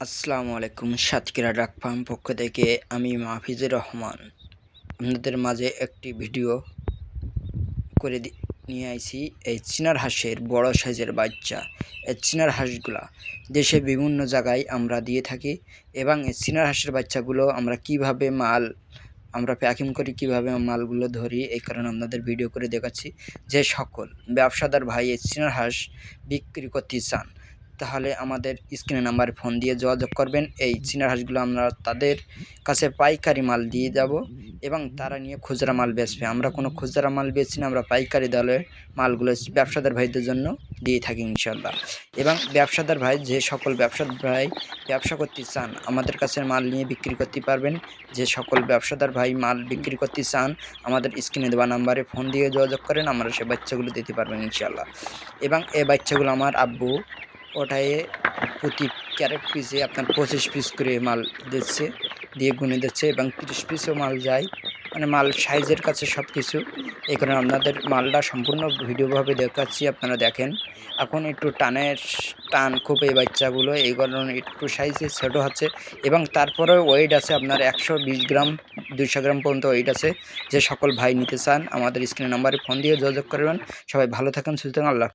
আসসালামু আলাইকুম। সাতক্ষীরা ডাক ফার্ম পক্ষ থেকে আমি মাহফিজুর রহমান আপনাদের মাঝে একটি ভিডিও করে নিয়ে আইছি। এই চীনার হাঁসের বড় সাইজের বাচ্চা, এই চীনার হাঁসগুলা দেশে বিভিন্ন জায়গায় আমরা দিয়ে থাকি এবং এই চীনার হাঁসের বাচ্চাগুলো আমরা কিভাবে আমরা প্যাকিং করি, কিভাবে মালগুলো ধরি, এই কারণে আপনাদের ভিডিও করে দেখাচ্ছি। যে সকল ব্যবসাদার ভাই এই চীনার হাঁস বিক্রি করতে চান তাহলে আমাদের স্ক্রিনে নাম্বারে ফোন দিয়ে যোগাযোগ করবেন। এই চীনার হাঁসগুলো আমরা তাদের কাছে পাইকারি মাল দিয়ে যাব এবং তারা নিয়ে খুচরা মাল বেচবে। আমরা কোনো খুচরা মাল বেচি না, আমরা পাইকারি দলে মালগুলো ব্যবসাদার ভাইদের জন্য দিয়ে থাকি ইনশাল্লাহ। এবং ব্যবসাদার ভাই, যে সকল ব্যবসাদার ভাই ব্যবসা করতে চান আমাদের কাছে মাল নিয়ে বিক্রি করতে পারবেন। যে সকল ব্যবসাদার ভাই মাল বিক্রি করতে চান আমাদের স্ক্রিনে দেওয়া নাম্বারে ফোন দিয়ে যোগাযোগ করেন, আমরা সে বাচ্চাগুলো দিতে পারবেন ইনশাল্লাহ। এবং এই বাচ্চাগুলো আমার আব্বু ওটায় প্রতি ক্যারেট পিসে আপনার 25 পিস করে মাল দিচ্ছে, দিয়ে গুনে দিচ্ছে এবং 30 পিসও মাল যায়, মানে মাল সাইজের কাছে সব কিছু। এই কারণে আপনাদের মালটা সম্পূর্ণ ভিডিওভাবে দেখাচ্ছি, আপনারা দেখেন। এখন একটু টান খুব এই বাচ্চাগুলো, এই কারণে একটু সাইজে ছোটো হচ্ছে এবং তারপরে ওয়েট আছে আপনার 120 গ্রাম 200 গ্রাম পর্যন্ত ওয়েট আছে। যে সকল ভাই নিতে চান আমাদের স্ক্রিনে নাম্বারে ফোন দিয়ে যোগাযোগ করবেন। সবাই ভালো থাকেন, সুস্থ থাকেন, আল্লাহ।